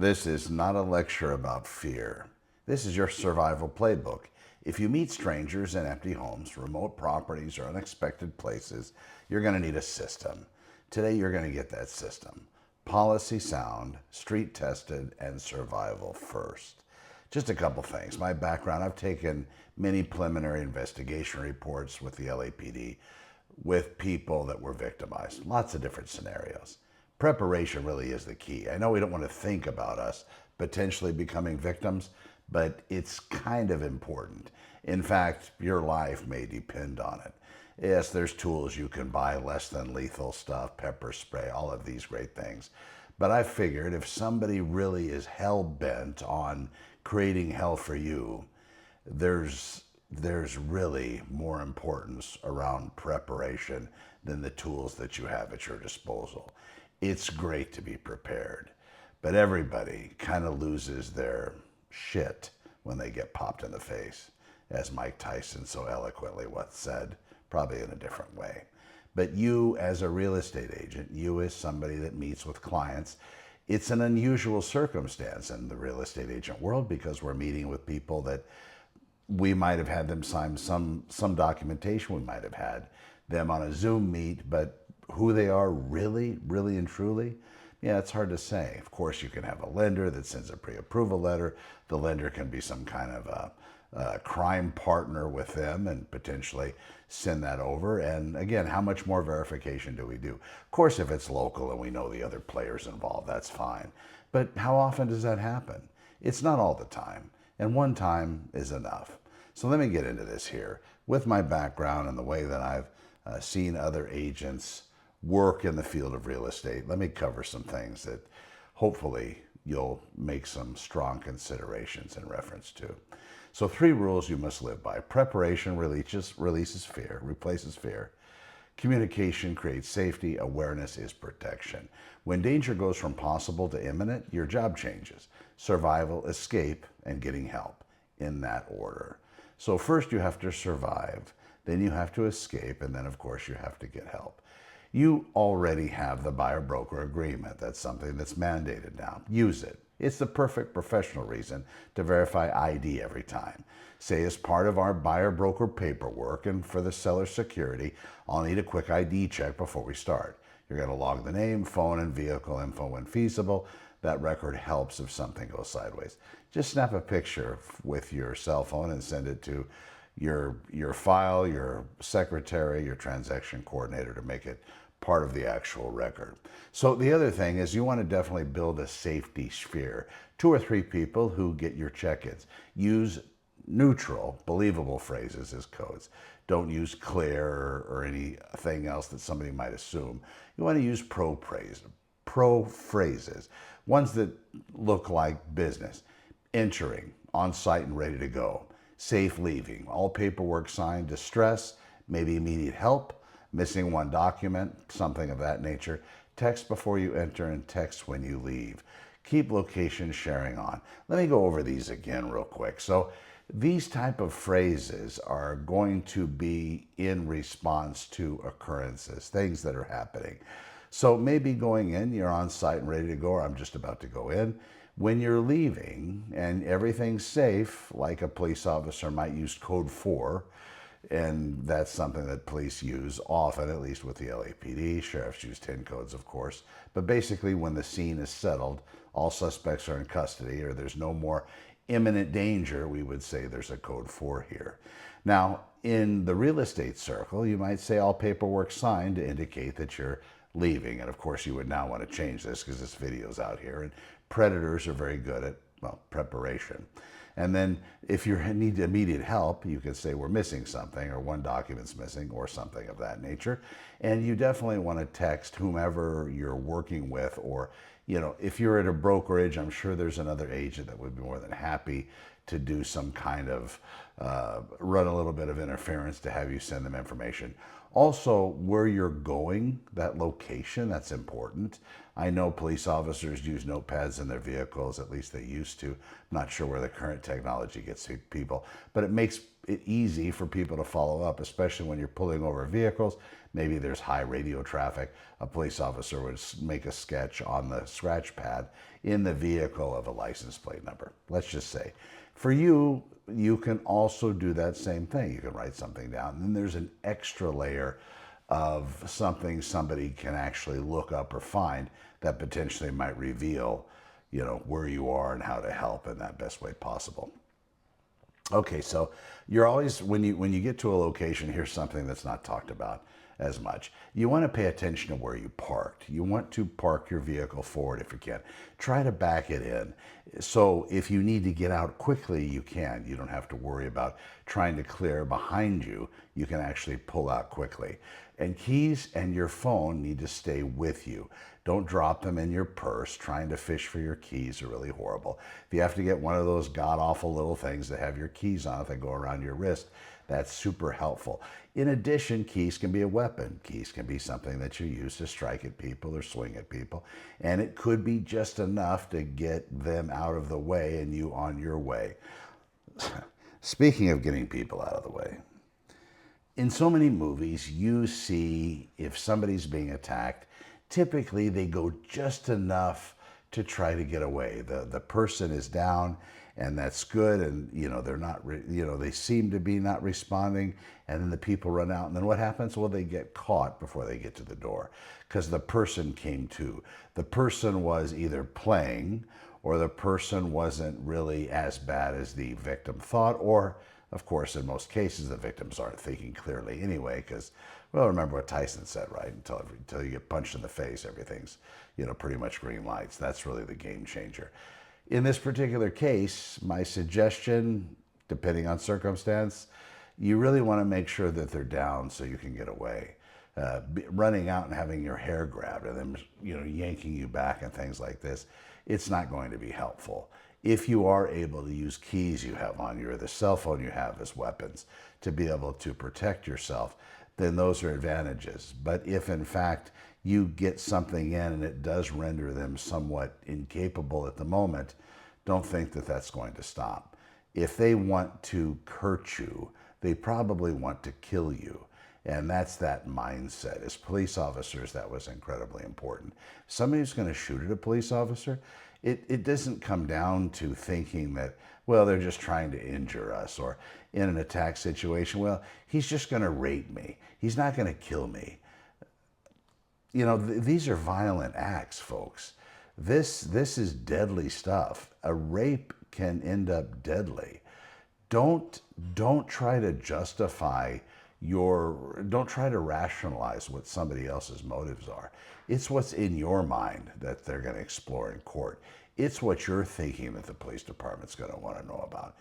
This is not a lecture about fear. This is your survival playbook. If you meet strangers in empty homes, remote properties, or unexpected places, you're going to need a system. Today, you're going to get that system. Policy sound, street tested, and survival first. Just a couple things. My background, I've taken many preliminary investigation reports with the LAPD with people that were victimized. Lots of different scenarios. Preparation really is the key. I know we don't want to think about us potentially becoming victims, but it's kind of important. In fact, your life may depend on it. Yes, there's tools you can buy, less than lethal stuff, pepper spray, all of these great things. But I figured if somebody really is hell-bent on creating hell for you, there's really more importance around preparation than the tools that you have at your disposal. It's great to be prepared, but everybody kind of loses their shit when they get popped in the face, as Mike Tyson so eloquently once said, probably in a different way. But you as a real estate agent, you as somebody that meets with clients, it's an unusual circumstance in the real estate agent world because we're meeting with people that we might have had them sign some documentation, we might have had them on a Zoom meet, but who they are really and truly, yeah, it's hard to say. Of course, you can have a lender that sends a pre-approval letter. The lender can be some kind of a crime partner with them and potentially send that over. And again, how much more verification do we do? Of course, if it's local and we know the other players involved, that's fine. But how often does that happen? It's not all the time. And one time is enough. So let me get into this here. With my background and the way that I've seen other agents work in the field of real estate, let me cover some things that hopefully you'll make some strong considerations in reference to. So 3 rules you must live by. Preparation replaces fear. Communication creates safety. Awareness is protection. When danger goes from possible to imminent, your job changes. Survival, escape, and getting help, in that order. So first you have to survive, then you have to escape, and then of course you have to get help. You already have the buyer-broker agreement. That's something that's mandated now. Use it. It's the perfect professional reason to verify ID every time. Say as part of our buyer-broker paperwork and for the seller's security, I'll need a quick ID check before we start. You're going to log the name, phone, and vehicle info when feasible. That record helps if something goes sideways. Just snap a picture with your cell phone and send it to your file, your secretary, your transaction coordinator to make it part of the actual record. So the other thing is you want to definitely build a safety sphere. 2 or 3 people who get your check-ins. Use neutral, believable phrases as codes. Don't use clear or anything else that somebody might assume. You want to use pro phrases, ones that look like business. Entering, on site and ready to go. Safe leaving, all paperwork signed. Distress, maybe immediate help. Missing one document, something of that nature. Text before you enter and text when you leave. Keep location sharing on. Let me go over these again real quick. So these type of phrases are going to be in response to occurrences, things that are happening. So maybe going in, you're on site and ready to go, or I'm just about to go in. When you're leaving and everything's safe, like a police officer might use code 4, and that's something that police use often, at least with the LAPD. Sheriffs use 10 codes, of course. But basically, when the scene is settled, all suspects are in custody, or there's no more imminent danger, we would say there's a code 4 here. Now, in the real estate circle, you might say all paperwork signed to indicate that you're leaving. And of course, you would now want to change this because this video's out here, and predators are very good at, well, preparation. And then if you need immediate help, you could say we're missing something, or one document's missing, or something of that nature. And you definitely want to text whomever you're working with, or, you know, if you're at a brokerage, I'm sure there's another agent that would be more than happy to do some kind of run a little bit of interference to have you send them information. Also, where you're going, that location, that's important. I know police officers use notepads in their vehicles, at least they used to. I'm not sure where the current technology gets to people, but it makes it easy for people to follow up, especially when you're pulling over vehicles. Maybe there's high radio traffic. A police officer would make a sketch on the scratch pad in the vehicle of a license plate number. Let's just say. For you, you can also do that same thing. You can write something down, and then there's an extra layer of something somebody can actually look up or find that potentially might reveal, where you are and how to help in that best way possible. Okay, so you're always, when you get to a location, here's something that's not talked about as much. You want to pay attention to where you parked. You want to park your vehicle forward if you can. Try to back it in. So if you need to get out quickly, you can. You don't have to worry about trying to clear behind you. You can actually pull out quickly. And keys and your phone need to stay with you. Don't drop them in your purse. Trying to fish for your keys are really horrible. If you have to get one of those god-awful little things that have your keys on it that go around your wrist, that's super helpful. In addition, keys can be a weapon. Keys can be something that you use to strike at people or swing at people. And it could be just enough to get them out of the way and you on your way. Speaking of getting people out of the way, in so many movies, you see if somebody's being attacked, typically they go just enough to try to get away. The person is down, and that's good, and they're not, they seem to be not responding, and then the people run out, and then what happens? Well, they get caught before they get to the door, because the person came to. The person was either playing, or the person wasn't really as bad as the victim thought, or, of course, in most cases, the victims aren't thinking clearly anyway, because, well, remember what Tyson said, right? Until you get punched in the face, everything's, pretty much green lights. That's really the game changer. In this particular case, my suggestion, depending on circumstance, you really want to make sure that they're down so you can get away. Running out and having your hair grabbed and then, yanking you back and things like this, it's not going to be helpful. If you are able to use keys you have on you or the cell phone you have as weapons to be able to protect yourself, then those are advantages. But if in fact you get something in and it does render them somewhat incapable at the moment, don't think that that's going to stop. If they want to hurt you, they probably want to kill you. And that's that mindset. As police officers, that was incredibly important. Somebody who's going to shoot at a police officer, it doesn't come down to thinking that, well, they're just trying to injure us, or in an attack situation, well, he's just going to rape me. He's not going to kill me. These are violent acts, folks. This is deadly stuff. A rape can end up deadly. Don't try to justify don't try to rationalize what somebody else's motives are. It's what's in your mind that they're going to explore in court. It's what you're thinking that the police department's going to want to know about.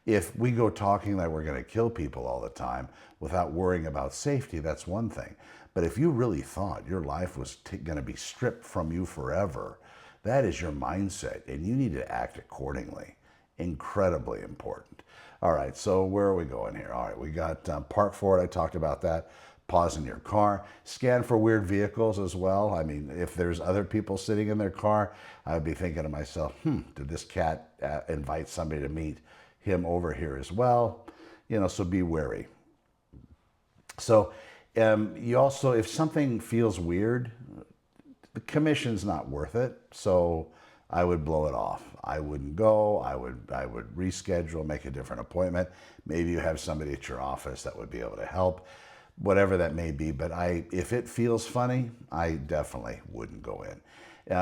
If we go talking that we're going to kill people all the time without worrying about safety, that's one thing. But if you really thought your life was going to be stripped from you forever, that is your mindset, and you need to act accordingly. Incredibly important. All right, so where are we going here? All right, we got park forward. I talked about that. Pause in your car. Scan for weird vehicles as well. I mean, if there's other people sitting in their car, I would be thinking to myself, did this cat invite somebody to meet him over here as well? So be wary. So you also, if something feels weird, the commission's not worth it. So I would blow it off. I wouldn't go. I would reschedule, make a different appointment. Maybe you have somebody at your office that would be able to help, whatever that may be. But if it feels funny, I definitely wouldn't go in.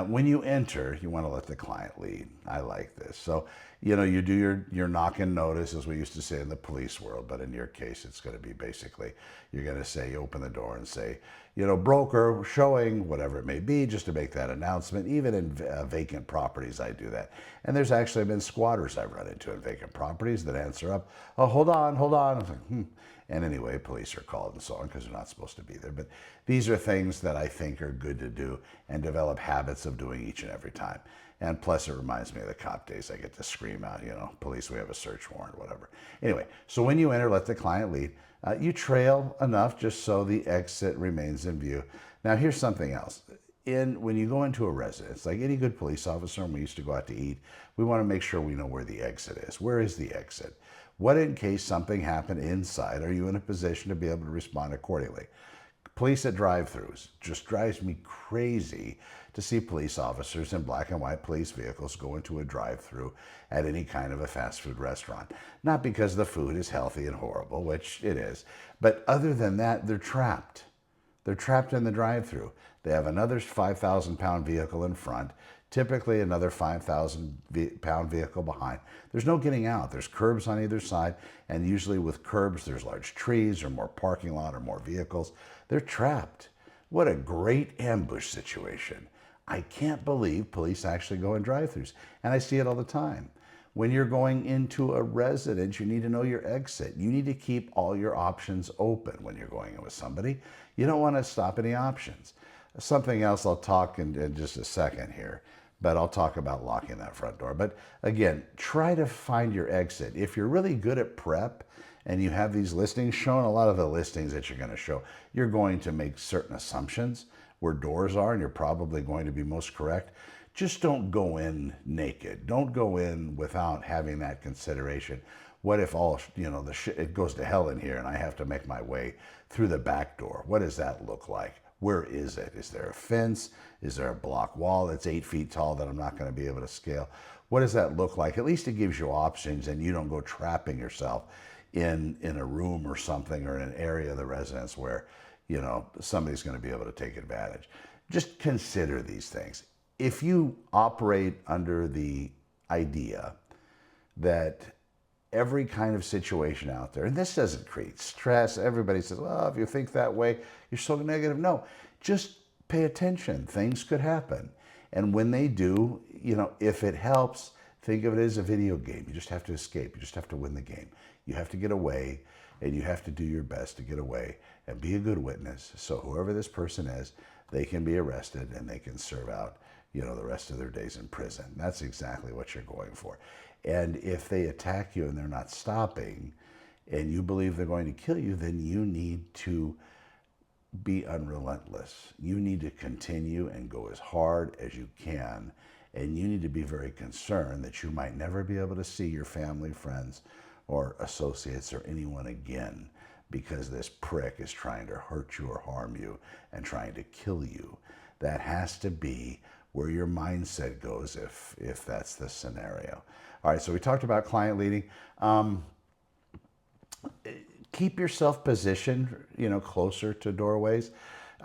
When you enter, you want to let the client lead. I like this. So, you do your knock and notice, as we used to say in the police world, but in your case, it's going to be basically, you're going to say, you open the door and say, broker showing, whatever it may be, just to make that announcement. Even in vacant properties, I do that. And there's actually been squatters I've run into in vacant properties that answer up, oh, hold on. I was like, And anyway, police are called and so on because they're not supposed to be there. But these are things that I think are good to do and develop habits of doing each and every time. And plus, it reminds me of the cop days. I get to scream out, police, we have a search warrant, whatever. Anyway, so when you enter, let the client lead. You trail enough just so the exit remains in view. Now, here's something else. When you go into a residence, like any good police officer, and we used to go out to eat, we want to make sure we know where the exit is. Where is the exit? What in case something happened inside? Are you in a position to be able to respond accordingly? Police at drive-thrus just drives me crazy to see police officers in black and white police vehicles go into a drive-through at any kind of a fast food restaurant. Not because the food is healthy and horrible, which it is, but other than that, they're trapped. They're trapped in the drive-through. They have another 5,000-pound vehicle in front, typically another 5,000-pound vehicle behind. There's no getting out. There's curbs on either side, and usually with curbs, there's large trees or more parking lot or more vehicles. They're trapped. What a great ambush situation. I can't believe police actually go in drive-thrus, and I see it all the time. When you're going into a residence, you need to know your exit. You need to keep all your options open when you're going in with somebody. You don't want to stop any options. Something else I'll talk in just a second here, but I'll talk about locking that front door. But again, try to find your exit. If you're really good at prep and you have these listings shown, a lot of the listings that you're going to show, you're going to make certain assumptions where doors are, and you're probably going to be most correct. Just don't go in naked. Don't go in without having that consideration. What if all, it goes to hell in here and I have to make my way through the back door? What does that look like? Where is it? Is there a fence? Is there a block wall that's 8 feet tall that I'm not going to be able to scale? What does that look like? At least it gives you options, and you don't go trapping yourself in a room or something, or in an area of the residence where, somebody's going to be able to take advantage. Just consider these things. If you operate under the idea that every kind of situation out there, and this doesn't create stress. Everybody says, well, if you think that way, you're so negative. No, just pay attention. Things could happen. And when they do, if it helps, think of it as a video game. You just have to escape. You just have to win the game. You have to get away, and you have to do your best to get away and be a good witness. So whoever this person is, they can be arrested and they can serve out, the rest of their days in prison. That's exactly what you're going for. And if they attack you and they're not stopping, and you believe they're going to kill you, then you need to be unrelentless. You need to continue and go as hard as you can. And you need to be very concerned that you might never be able to see your family, friends, or associates or anyone again, because this prick is trying to hurt you or harm you and trying to kill you. That has to be where your mindset goes if that's the scenario. All right, so we talked about client leading. Keep yourself positioned, closer to doorways.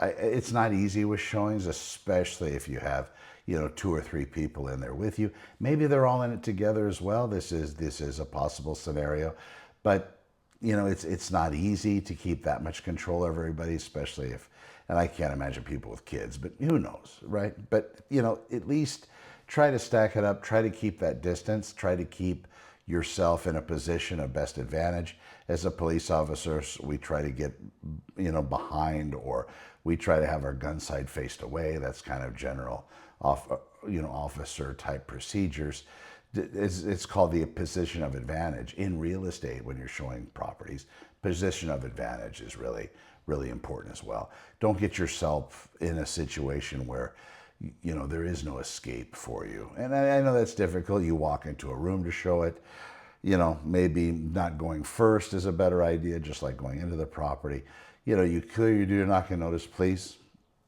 It's not easy with showings, especially if you have, 2 or 3 people in there with you. Maybe they're all in it together as well. This is a possible scenario, but it's not easy to keep that much control over everybody, especially if, and I can't imagine people with kids, but who knows, right? But, at least try to stack it up, try to keep that distance, try to keep yourself in a position of best advantage. As a police officer, we try to get, behind, or we try to have our gun side faced away. That's kind of general, officer type procedures. It's called the position of advantage. In real estate, when you're showing properties, position of advantage is really, really important as well. Don't get yourself in a situation where, there is no escape for you. And I know that's difficult. You walk into a room to show it. Maybe not going first is a better idea, just like going into the property. You clear your do not get notice, please.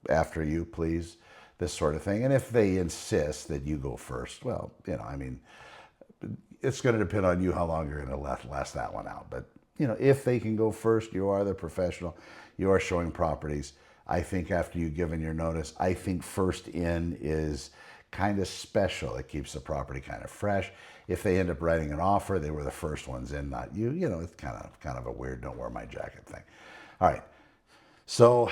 After you, please. This sort of thing. And if they insist that you go first, well, it's going to depend on you how long you're going to last that one out. But, if they can go first, you are the professional, you are showing properties. I think after you've given your notice, I think first in is kind of special. It keeps the property kind of fresh. If they end up writing an offer, they were the first ones in, not you. It's kind of a weird don't wear my jacket thing. All right. So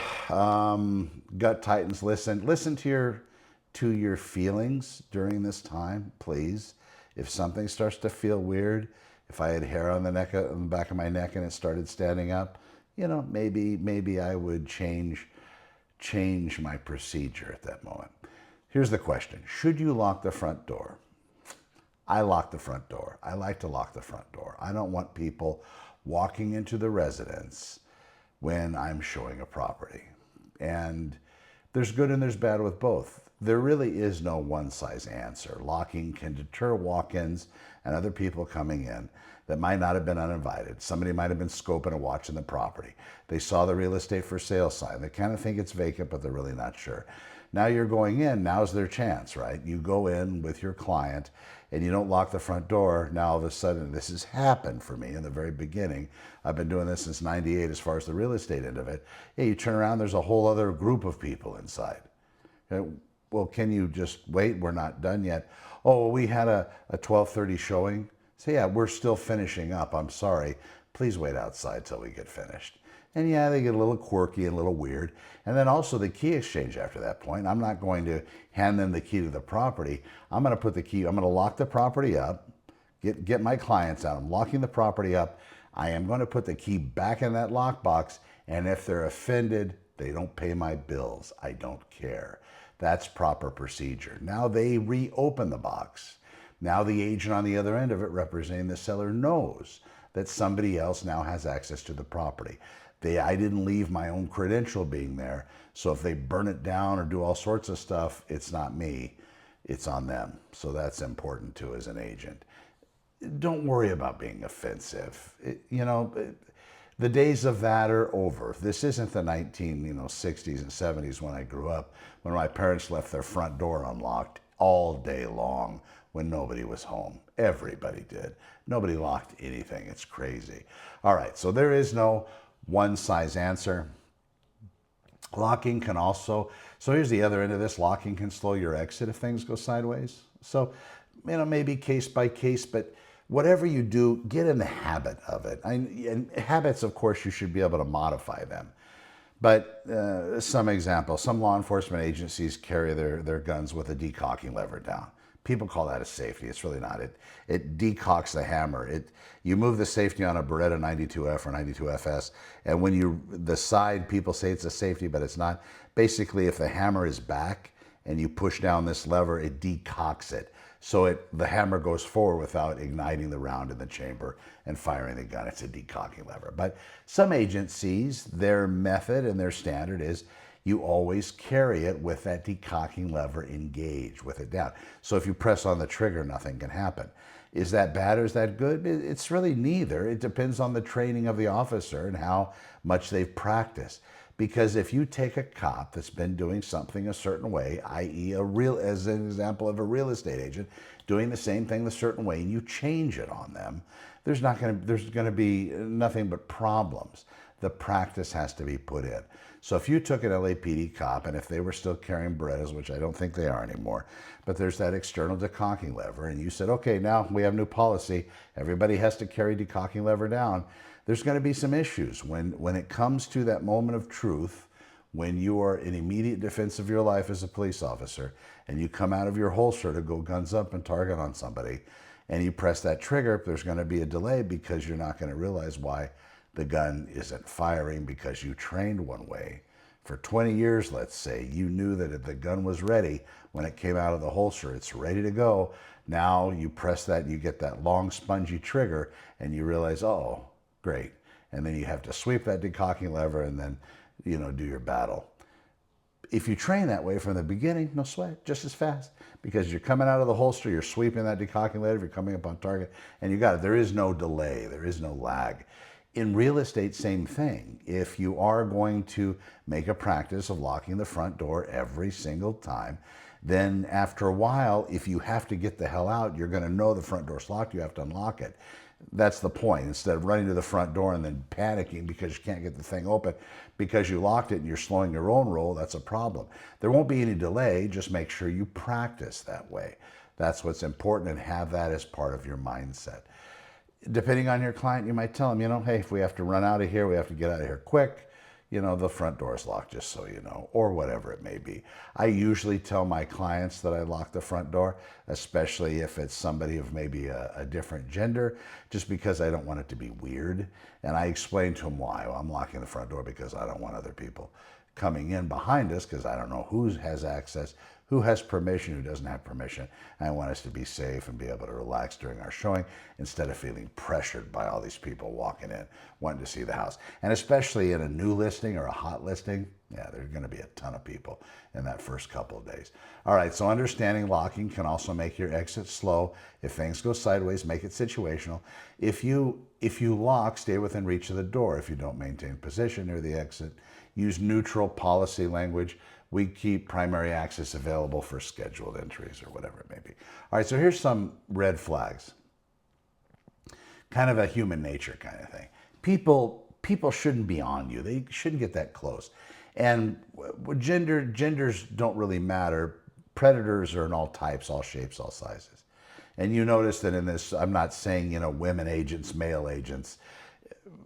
gut titans, listen to your feelings during this time, please. If something starts to feel weird, if I had hair on the back of my neck and it started standing up, maybe I would change my procedure at that moment. Here's the question. Should you lock the front door? I lock the front door. I like to lock the front door. I don't want people walking into the residence when I'm showing a property. And there's good and there's bad with both. There really is no one-size answer. Locking can deter walk-ins and other people coming in that might not have been uninvited. Somebody might have been scoping and watching the property. They saw the real estate for sale sign. They kind of think it's vacant, but they're really not sure. Now you're going in, now's their chance, right? You go in with your client and you don't lock the front door. Now all of a sudden, this has happened for me in the very beginning. I've been doing this since '98 as far as the real estate end of it. Yeah, you turn around, there's a whole other group of people inside. Well, can you just wait? We're not done yet. Oh, well, we had a 12:30 showing. So yeah, we're still finishing up. I'm sorry. Please wait outside till we get finished. And yeah, they get a little quirky and a little weird. And then also the key exchange after that point. I'm not going to hand them the key to the property. I'm going to put the key, I'm going to lock the property up, get my clients out. I'm locking the property up. I am going to put the key back in that lockbox. And if they're offended, they don't pay my bills. I don't care. That's proper procedure. Now they reopen the box. Now the agent on the other end of it representing the seller knows that somebody else now has access to the property. I didn't leave my own credential being there. So if they burn it down or do all sorts of stuff, it's not me, it's on them. So that's important too as an agent. Don't worry about being offensive. The days of that are over. This isn't the 1960s and 70s when I grew up, when my parents left their front door unlocked all day long when nobody was home. Everybody did. Nobody locked anything. It's crazy. All right, so there is no one size answer. Locking can also, so here's the other end of this, locking can slow your exit if things go sideways. So, maybe case by case, but whatever you do, get in the habit of it. And habits, of course, you should be able to modify them. But some examples, some law enforcement agencies carry their guns with a decocking lever down. People call that a safety. It's really not. It decocks the hammer. You move the safety on a Beretta 92F or 92FS, and when the side, people say it's a safety, but it's not. Basically, if the hammer is back and you push down this lever, it decocks it. So the hammer goes forward without igniting the round in the chamber and firing the gun. It's a decocking lever. But some agencies, their method and their standard is you always carry it with that decocking lever engaged, with it down. So if you press on the trigger, nothing can happen. Is that bad or is that good? It's really neither. It depends on the training of the officer and how much they've practiced. Because if you take a cop that's been doing something a certain way, i.e. as an example of a real estate agent doing the same thing a certain way, and you change it on them, there's going to be nothing but problems. The practice has to be put in. So if you took an LAPD cop, and if they were still carrying Berettas, which I don't think they are anymore, but there's that external decocking lever, and you said, okay, now we have new policy, everybody has to carry decocking lever down, there's going to be some issues. When it comes to that moment of truth, when you are in immediate defense of your life as a police officer, and you come out of your holster to go guns up and target on somebody, and you press that trigger, there's going to be a delay because you're not going to realize why the gun isn't firing, because you trained one way. For 20 years, let's say, you knew that if the gun was ready, when it came out of the holster, it's ready to go. Now you press that, you get that long spongy trigger, and you realize, oh, great. And then you have to sweep that decocking lever and then, do your battle. If you train that way from the beginning, no sweat, just as fast, because you're coming out of the holster, you're sweeping that decocking lever, you're coming up on target, and you got it. There is no delay. There is no lag. In real estate, same thing. If you are going to make a practice of locking the front door every single time, then after a while, if you have to get the hell out, you're going to know the front door's locked, you have to unlock it. That's the point. Instead of running to the front door and then panicking because you can't get the thing open because you locked it and you're slowing your own roll, that's a problem. There won't be any delay. Just make sure you practice that way. That's what's important, and have that as part of your mindset. Depending on your client, you might tell them, hey, if we have to run out of here, we have to get out of here quick, the front door is locked, just so you know, or whatever it may be. I usually tell my clients that I lock the front door, especially if it's somebody of maybe a different gender, just because I don't want it to be weird. And I explain to them why. Well, I'm locking the front door because I don't want other people coming in behind us, because I don't know who has access, who has permission, who doesn't have permission. I want us to be safe and be able to relax during our showing instead of feeling pressured by all these people walking in, wanting to see the house. And especially in a new listing or a hot listing, yeah, there's going to be a ton of people in that first couple of days. All right, so understanding locking can also make your exit slow. If things go sideways, make it situational. If you lock, stay within reach of the door. If you don't maintain position near the exit, use neutral policy language. We keep primary access available for scheduled entries or whatever it may be. All right, so here's some red flags. Kind of a human nature kind of thing. People shouldn't be on you. They shouldn't get that close. And genders don't really matter. Predators are in all types, all shapes, all sizes. And you notice that in this, I'm not saying, women agents, male agents,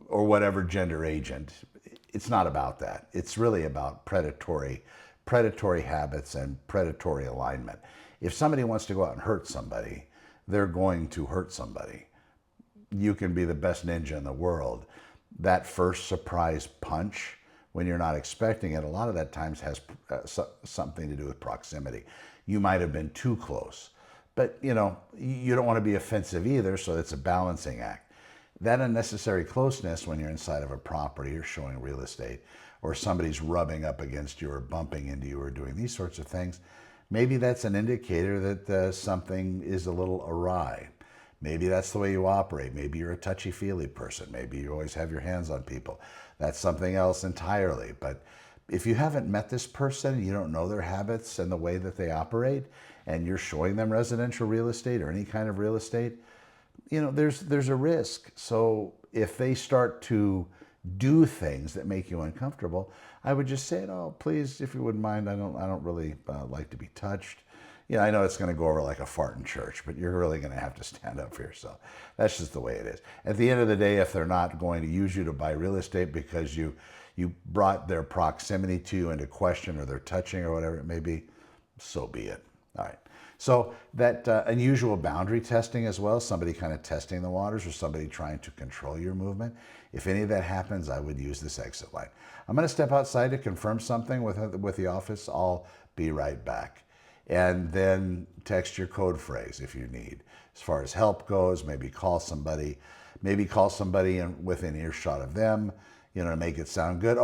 or whatever gender agent. It's not about that. It's really about predatory habits and predatory alignment. If somebody wants to go out and hurt somebody, they're going to hurt somebody. You can be the best ninja in the world. That first surprise punch, when you're not expecting it, a lot of that times has something to do with proximity. You might have been too close, but you don't want to be offensive either, so it's a balancing act. That unnecessary closeness when you're inside of a property or showing real estate, or somebody's rubbing up against you or bumping into you or doing these sorts of things, maybe that's an indicator that something is a little awry. Maybe that's the way you operate. Maybe you're a touchy-feely person. Maybe you always have your hands on people. That's something else entirely. But if you haven't met this person, you don't know their habits and the way that they operate, and you're showing them residential real estate or any kind of real estate, there's a risk. So if they start to do things that make you uncomfortable, I would just say, oh, please, if you wouldn't mind, I don't really like to be touched. I know it's going to go over like a fart in church, but you're really going to have to stand up for yourself. That's just the way it is. At the end of the day, if they're not going to use you to buy real estate because you brought their proximity to you into question, or their touching or whatever it may be, so be it. All right. So that unusual boundary testing as well, somebody kind of testing the waters or somebody trying to control your movement. If any of that happens, I would use this exit line. I'm going to step outside to confirm something with the office. I'll be right back. And then text your code phrase if you need. As far as help goes, maybe call somebody within earshot of them, to make it sound good.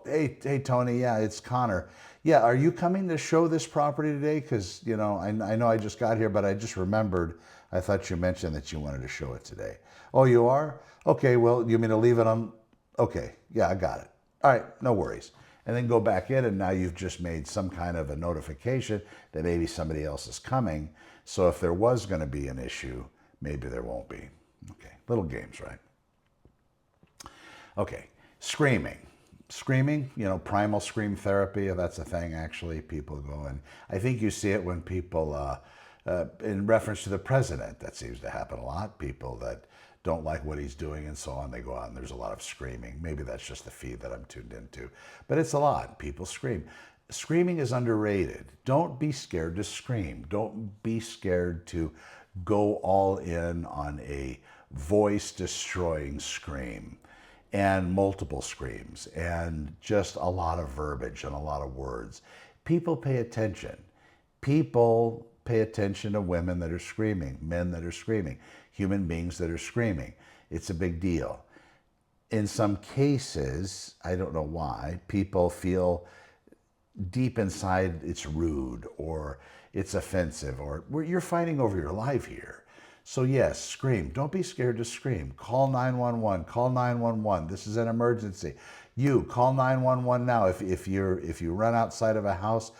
Hey, Tony, yeah, it's Connor. Yeah, are you coming to show this property today? Because, I know I just got here, but I just remembered, I thought you mentioned that you wanted to show it today. Oh, you are? Okay, well, you mean to leave it on? Okay, yeah, I got it. All right, no worries. And then go back in, and now you've just made some kind of a notification that maybe somebody else is coming. So if there was going to be an issue, maybe there won't be. Okay, little games, right? Okay, screaming. Screaming, primal scream therapy, that's a thing actually. People go, and I think you see it when people, in reference to the president, that seems to happen a lot. People that don't like what he's doing and so on, they go out and there's a lot of screaming. Maybe that's just the feed that I'm tuned into, but it's a lot. People scream. Screaming is underrated. Don't be scared to scream. Don't be scared to go all in on a voice-destroying scream and multiple screams and just a lot of verbiage and a lot of words. People pay attention. People pay attention to women that are screaming, men that are screaming, human beings that are screaming. It's a big deal. In some cases, I don't know why, people feel deep inside it's rude or it's offensive or you're fighting over your life here. So yes, scream. Don't be scared to scream. Call 911. Call 911. This is an emergency. You call 911 now. If you run outside of a house,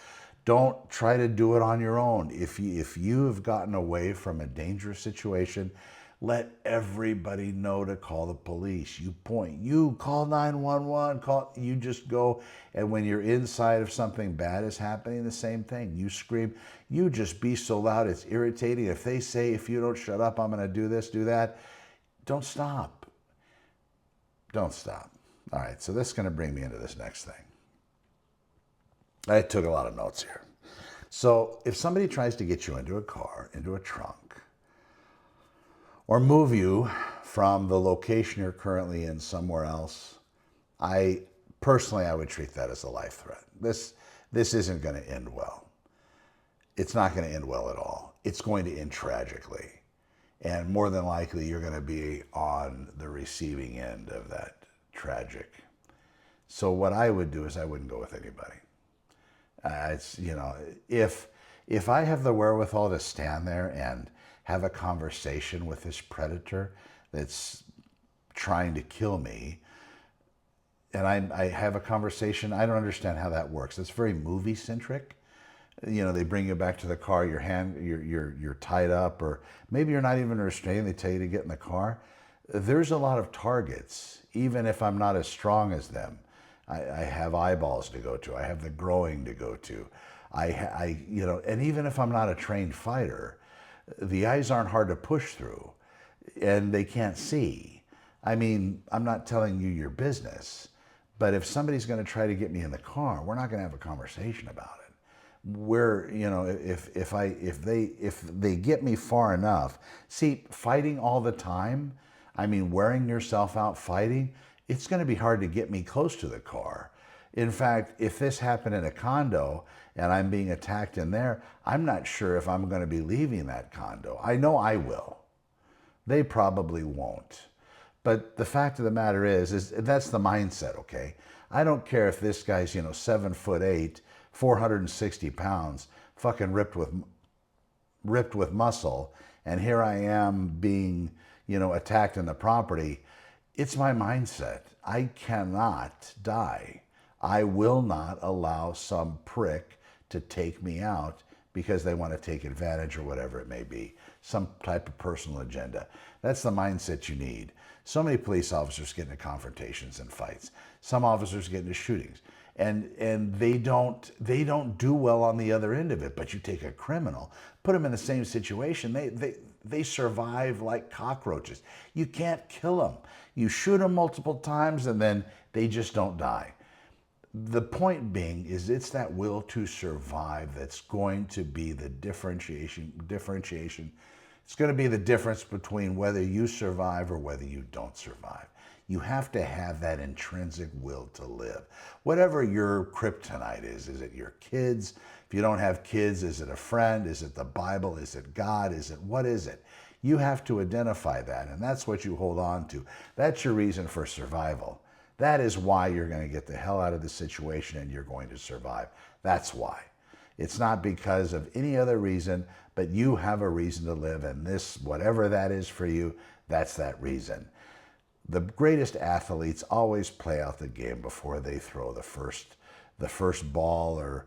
don't try to do it on your own. If you have gotten away from a dangerous situation, let everybody know to call the police. You point. You call 911. You just go. And when you're inside of something bad is happening, the same thing. You scream. You just be so loud, it's irritating. If they say, if you don't shut up, I'm going to do this, do that. Don't stop. Don't stop. All right, so this is going to bring me into this next thing. I took a lot of notes here. So if somebody tries to get you into a car, into a trunk, or move you from the location you're currently in somewhere else, I would treat that as a life threat. This isn't going to end well. It's not going to end well at all. It's going to end tragically. And more than likely, you're going to be on the receiving end of that tragic. So what I would do is I wouldn't go with anybody. If I have the wherewithal to stand there and have a conversation with this predator that's trying to kill me, and I have a conversation. I don't understand how that works. It's very movie centric. You know, they bring you back to the car, you're tied up, or maybe you're not even restrained. They tell you to get in the car. There's a lot of targets, even if I'm not as strong as them. I have eyeballs to go to. I have the growing to go to. You know, and even if I'm not a trained fighter, the eyes aren't hard to push through, and they can't see. I mean, I'm not telling you your business, but if somebody's going to try to get me in the car, we're not going to have a conversation about it. Where, you know, if they get me far enough, see, fighting all the time, I mean, wearing yourself out fighting, it's going to be hard to get me close to the car. In fact, if this happened in a condo and I'm being attacked in there, I'm not sure if I'm going to be leaving that condo. I know I will. They probably won't. But the fact of the matter is that's the mindset, okay? I don't care if this guy's, you know, 7'8", 460 pounds, fucking ripped with muscle, and here I am being, you know, attacked in the property. It's my mindset. I cannot die. I will not allow some prick to take me out because they want to take advantage or whatever it may be. Some type of personal agenda. That's the mindset you need. So many police officers get into confrontations and fights. Some officers get into shootings. And they don't do well on the other end of it. But you take a criminal, put them in the same situation, they survive like cockroaches. You can't kill them. You shoot them multiple times and then they just don't die. The point being is it's that will to survive that's going to be the differentiation. It's going to be the difference between whether you survive or whether you don't survive. You have to have that intrinsic will to live. Whatever your kryptonite is it your kids? If you don't have kids, is it a friend? Is it the Bible? Is it God? What is it? You have to identify that, and that's what you hold on to. That's your reason for survival. That is why you're going to get the hell out of the situation and you're going to survive. That's why. It's not because of any other reason, but you have a reason to live, and this, whatever that is for you, that's that reason. The greatest athletes always play out the game before they throw the first ball or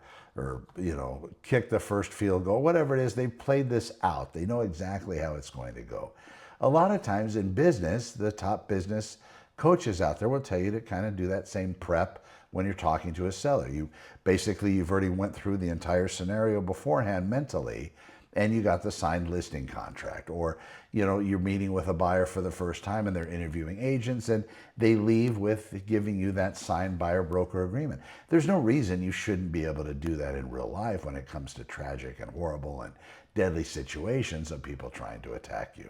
you know, kick the first field goal, whatever it is. They played this out. They know exactly how it's going to go. A lot of times in business, the top business coaches out there will tell you to kind of do that same prep when you're talking to a seller. You've already went through the entire scenario beforehand mentally, and you got the signed listing contract. Or, you know, you're meeting with a buyer for the first time and they're interviewing agents and they leave with giving you that signed buyer broker agreement. There's no reason you shouldn't be able to do that in real life when it comes to tragic and horrible and deadly situations of people trying to attack you.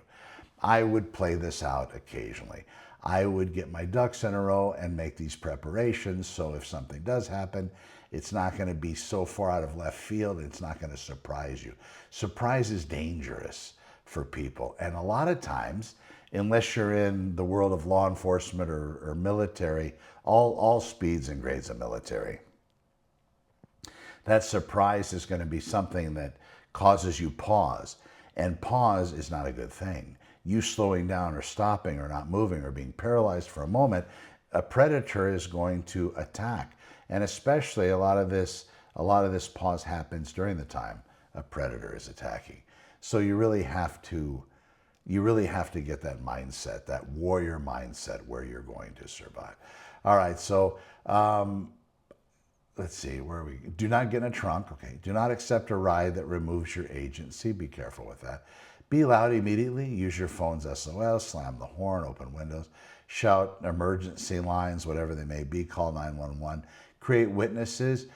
I would play this out occasionally. I would get my ducks in a row and make these preparations so if something does happen, it's not going to be so far out of left field. It's not going to surprise you. Surprise is dangerous for people. And a lot of times, unless you're in the world of law enforcement or military, all speeds and grades of military, that surprise is going to be something that causes you pause. And pause is not a good thing. You slowing down or stopping or not moving or being paralyzed for a moment, a predator is going to attack. And especially a lot of this pause happens during the time a predator is attacking. So you really have to get that mindset, that warrior mindset where you're going to survive. All right, so let's see, where are we? Do not get in a trunk, okay? Do not accept a ride that removes your agency. Be careful with that. Be loud immediately. Use your phone's SOS, slam the horn, open windows, shout emergency lines, whatever they may be, call 911. Create witnesses.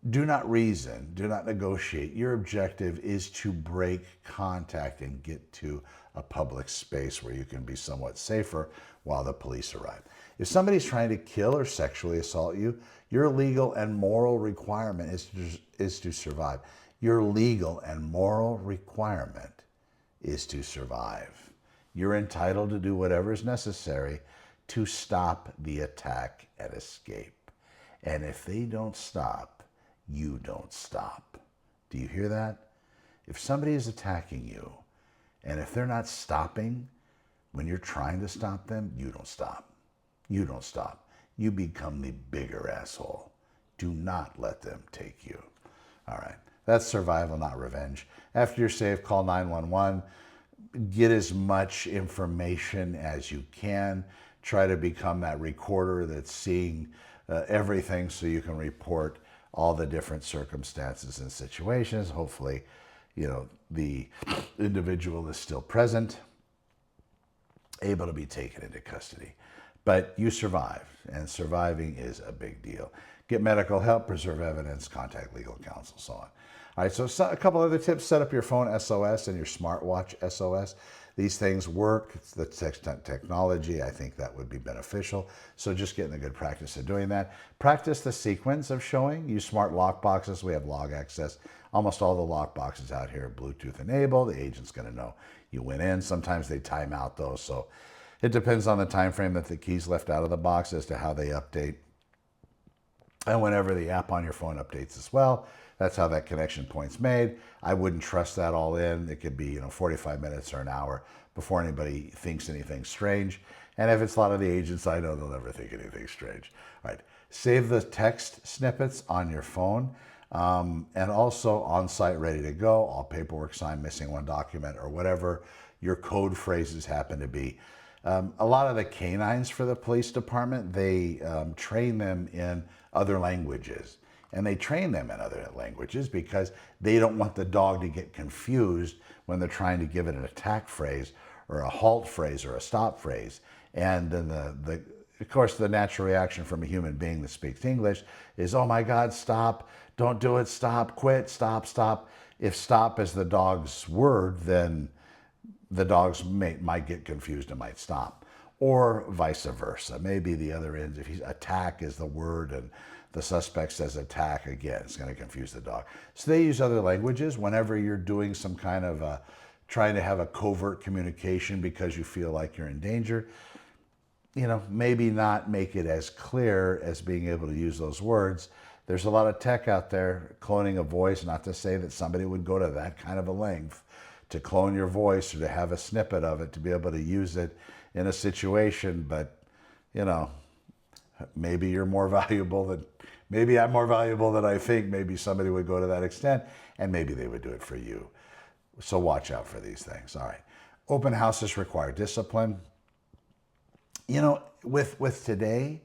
Do not reason. Do not negotiate. Your objective is to break contact and get to a public space where you can be somewhat safer while the police arrive. If somebody's trying to kill or sexually assault you, your legal and moral requirement is to survive. Your legal and moral requirement is to survive. You're entitled to do whatever is necessary to stop the attack and escape. And if they don't stop, you don't stop. Do you hear that? If somebody is attacking you, and if they're not stopping when you're trying to stop them, you don't stop. You don't stop. you become the bigger asshole. Do not let them take you. All right. That's survival, not revenge. After you're safe, call 911. Get as much information as you can. Try to become that recorder that's seeing everything so you can report all the different circumstances and situations. Hopefully, the individual is still present, able to be taken into custody. But you survived, and surviving is a big deal. Get medical help, preserve evidence, contact legal counsel, so on. All right, so a couple other tips. Set up your phone SOS and your smartwatch SOS. These things work. It's the technology. I think that would be beneficial. So just getting the good practice of doing that. Practice the sequence of showing. Use smart lock boxes. We have log access. Almost all the lock boxes out here are Bluetooth enabled. The agent's going to know you went in. Sometimes they time out though, so it depends on the time frame that the key's left out of the box as to how they update. And whenever the app on your phone updates as well, that's how that connection point's made. I wouldn't trust that all in. It could be 45 minutes or an hour before anybody thinks anything strange. And if it's a lot of the agents I know, they'll never think anything strange. All right, save the text snippets on your phone. And also on site, ready to go, all paperwork signed, missing one document, or whatever your code phrases happen to be. A lot of the canines for the police department, they train them in other languages. And they train them in other languages because they don't want the dog to get confused when they're trying to give it an attack phrase or a halt phrase or a stop phrase. And then of course, the natural reaction from a human being that speaks English is, oh my God, stop, don't do it, stop, quit, stop, stop. If stop is the dog's word, then the dogs might get confused and might stop. Or vice versa. Maybe the other end, if attack is the word and the suspect says attack again, it's going to confuse the dog. So they use other languages whenever you're doing some kind of trying to have a covert communication because you feel like you're in danger. Maybe not make it as clear as being able to use those words. There's a lot of tech out there cloning a voice, not to say that somebody would go to that kind of a length to clone your voice or to have a snippet of it to be able to use it in a situation, but maybe you're more valuable than, maybe I'm more valuable than I think. Maybe somebody would go to that extent, and maybe they would do it for you. So watch out for these things. All right. Open houses require discipline. With today,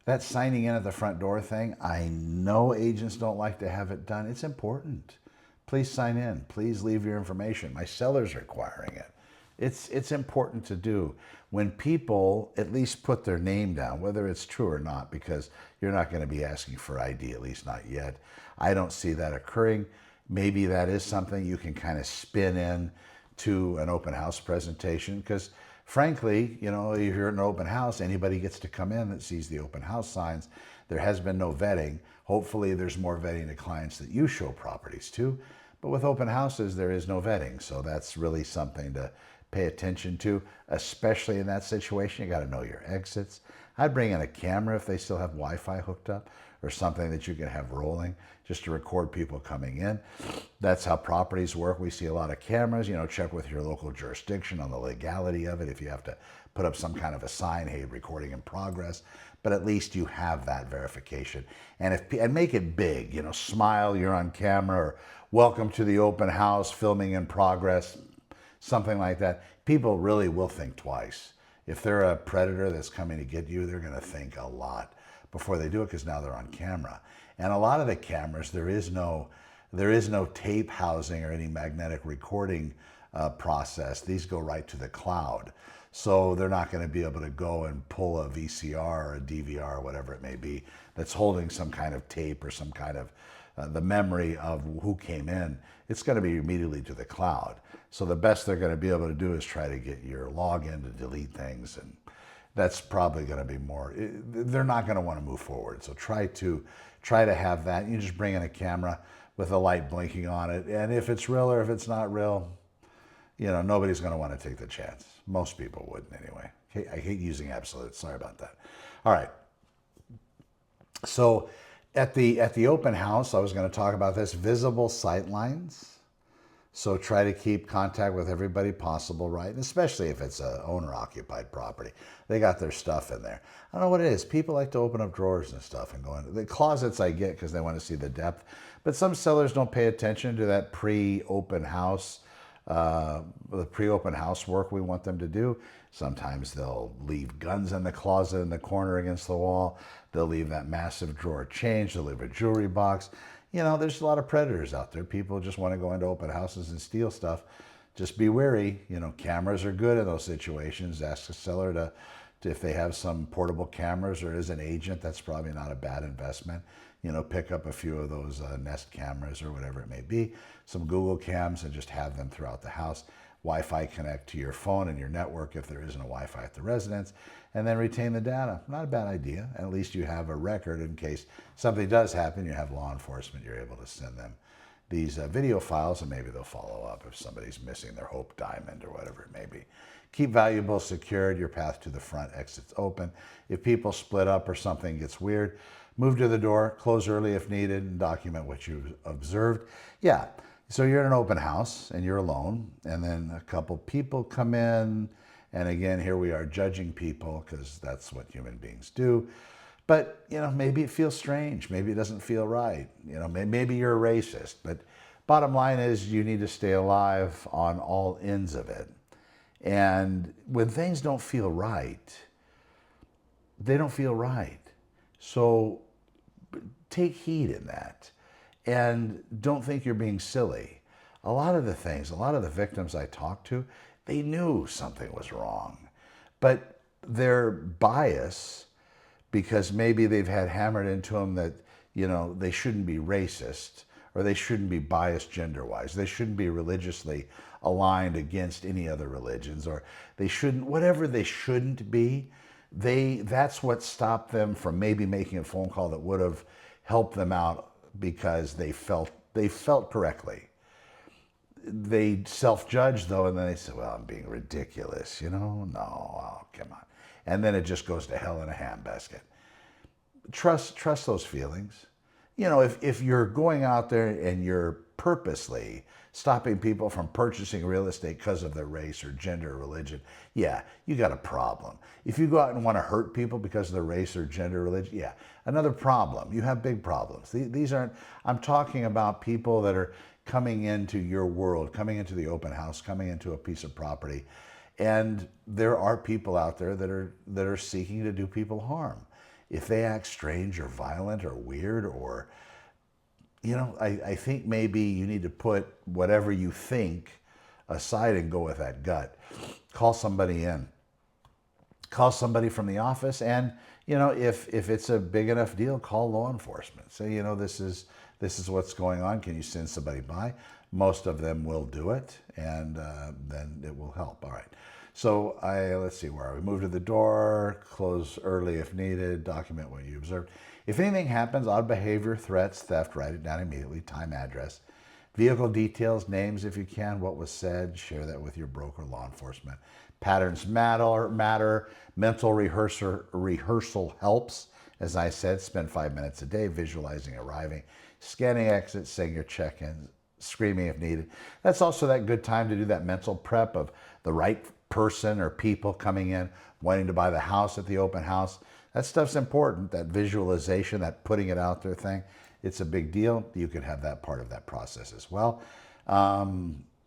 that signing in at the front door thing, I know agents don't like to have it done. It's important. Please sign in. Please leave your information. My seller's requiring it. It's important to do when people at least put their name down, whether it's true or not, because you're not going to be asking for ID, at least not yet. I don't see that occurring. Maybe that is something you can kind of spin in to an open house presentation, because frankly, if you're at an open house, anybody gets to come in that sees the open house signs. There has been no vetting. Hopefully there's more vetting to clients that you show properties to, but with open houses, there is no vetting. So that's really something to pay attention to, especially in that situation. You got to know your exits. I'd bring in a camera if they still have Wi-Fi hooked up, or something that you can have rolling just to record people coming in. That's how properties work. We see a lot of cameras. Check with your local jurisdiction on the legality of it. If you have to put up some kind of a sign, hey, recording in progress, but at least you have that verification. And make it big, smile, you're on camera, or welcome to the open house, filming in progress, something like that. People really will think twice. If they're a predator that's coming to get you, they're going to think a lot before they do it, because now they're on camera. And a lot of the cameras, there is no tape housing or any magnetic recording process. These go right to the cloud. So they're not going to be able to go and pull a VCR or a DVR or whatever it may be that's holding some kind of tape or some kind of the memory of who came in. It's going to be immediately to the cloud. So the best they're going to be able to do is try to get your login to delete things, and that's probably going to be more, they're not going to want to move forward. So try to have that. You just bring in a camera with a light blinking on it, and if it's real or if it's not real, nobody's going to want to take the chance. Most people wouldn't anyway. I hate using absolutes. Sorry about that. All right. So at the open house, I was going to talk about this, visible sightlines. So try to keep contact with everybody possible, right? And especially if it's a owner-occupied property. They got their stuff in there. I don't know what it is. People like to open up drawers and stuff and go in. The closets I get because they want to see the depth. But some sellers don't pay attention to that pre-open house, the pre-open house work we want them to do. Sometimes they'll leave guns in the closet in the corner against the wall. They'll leave that massive drawer change. They'll leave a jewelry box. You know, there's a lot of predators out there. People just want to go into open houses and steal stuff. Just be wary. You know, cameras are good in those situations. Ask the seller to if they have some portable cameras or is an agent, that's probably not a bad investment. You know, pick up a few of those Nest cameras or whatever it may be, some Google cams, and just have them throughout the house. Wi-Fi connect to your phone and your network if there isn't a Wi-Fi at the residence, and then retain the data. Not a bad idea. At least you have a record in case something does happen. You have law enforcement. You're able to send them these video files, and maybe they'll follow up if somebody's missing their Hope Diamond or whatever it may be. Keep valuables secured. Your path to the front exit's open. If people split up or something gets weird, move to the door, close early if needed, and document what you've observed. Yeah. So you're in an open house and you're alone, and then a couple people come in, and again, here we are judging people because that's what human beings do. But, you know, maybe it feels strange. Maybe it doesn't feel right. You know, maybe you're a racist. But bottom line is you need to stay alive on all ends of it. And when things don't feel right, they don't feel right. So take heed in that. And don't think you're being silly. A lot of the victims I talked to, they knew something was wrong. But their bias, because maybe they've had hammered into them that, you know, they shouldn't be racist, or they shouldn't be biased gender-wise. They shouldn't be religiously aligned against any other religions, or they shouldn't, whatever they shouldn't be, that's what stopped them from maybe making a phone call that would have helped them out because they felt correctly. They self-judged though, and then they said, well, I'm being ridiculous, you know? No, oh, come on. And then it just goes to hell in a handbasket. Trust those feelings. You know, if you're going out there and you're purposely stopping people from purchasing real estate because of their race or gender or religion, yeah, you got a problem. If you go out and want to hurt people because of their race or gender or religion, yeah, another problem. You have big problems. These aren't, I'm talking about people that are coming into your world, coming into the open house, coming into a piece of property. And there are people out there that are seeking to do people harm. If they act strange or violent or weird, or, you know, I think maybe you need to put whatever you think aside and go with that gut. Call somebody in. Call somebody from the office, and, you know, if it's a big enough deal, call law enforcement. Say, you know, this is what's going on. Can you send somebody by? Most of them will do it, and then it will help. All right. So let's see, where are we? Move to the door, close early if needed, document what you observed. If anything happens, odd behavior, threats, theft, write it down immediately, time, address, vehicle details, names if you can, what was said, share that with your broker, law enforcement. Patterns matter. Mental rehearsal helps. As I said, spend 5 minutes a day visualizing arriving, scanning exits, saying your check-ins, screaming if needed. That's also that good time to do that mental prep of the right person or people coming in, wanting to buy the house at the open house. That stuff's important, that visualization, that putting it out there thing. It's a big deal. You can have that part of that process as well.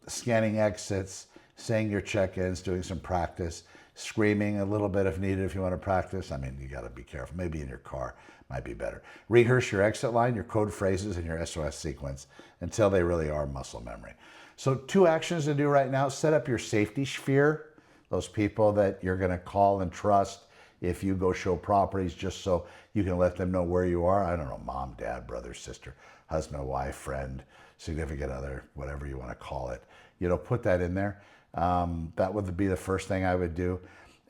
Scanning exits, saying your check-ins, doing some practice, screaming a little bit if needed if you want to practice. I mean, you got to be careful. Maybe in your car might be better. Rehearse your exit line, your code phrases, and your SOS sequence until they really are muscle memory. So 2 actions to do right now. Set up your safety sphere, those people that you're going to call and trust if you go show properties, just so you can let them know where you are. I don't know, mom, dad, brother, sister, husband, wife, friend, significant other, whatever you want to call it. You know, put that in there. That would be the first thing I would do.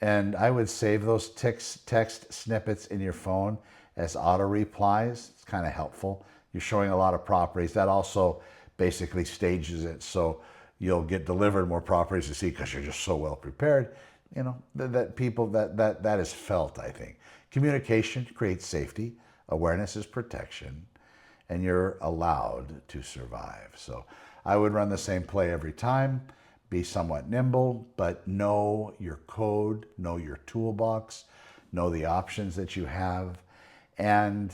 And I would save those text snippets in your phone as auto replies. It's kind of helpful. You're showing a lot of properties. That also basically stages it so you'll get delivered more properties to see because you're just so well prepared. You know, that is felt, I think. Communication creates safety. Awareness is protection. And you're allowed to survive. So I would run the same play every time, be somewhat nimble, but know your code, know your toolbox, know the options that you have. And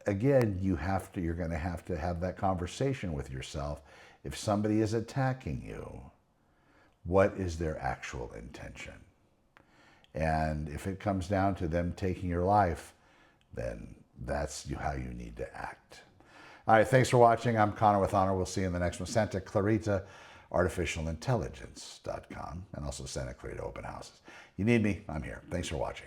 again, you're going to have that conversation with yourself. If somebody is attacking you, what is their actual intention? And if it comes down to them taking your life, then that's how you need to act. All right, thanks for watching. I'm Connor with Honor. We'll see you in the next one. Santa Clarita, artificialintelligence.com, and also Santa Clarita open houses. You need me, I'm here. Thanks for watching.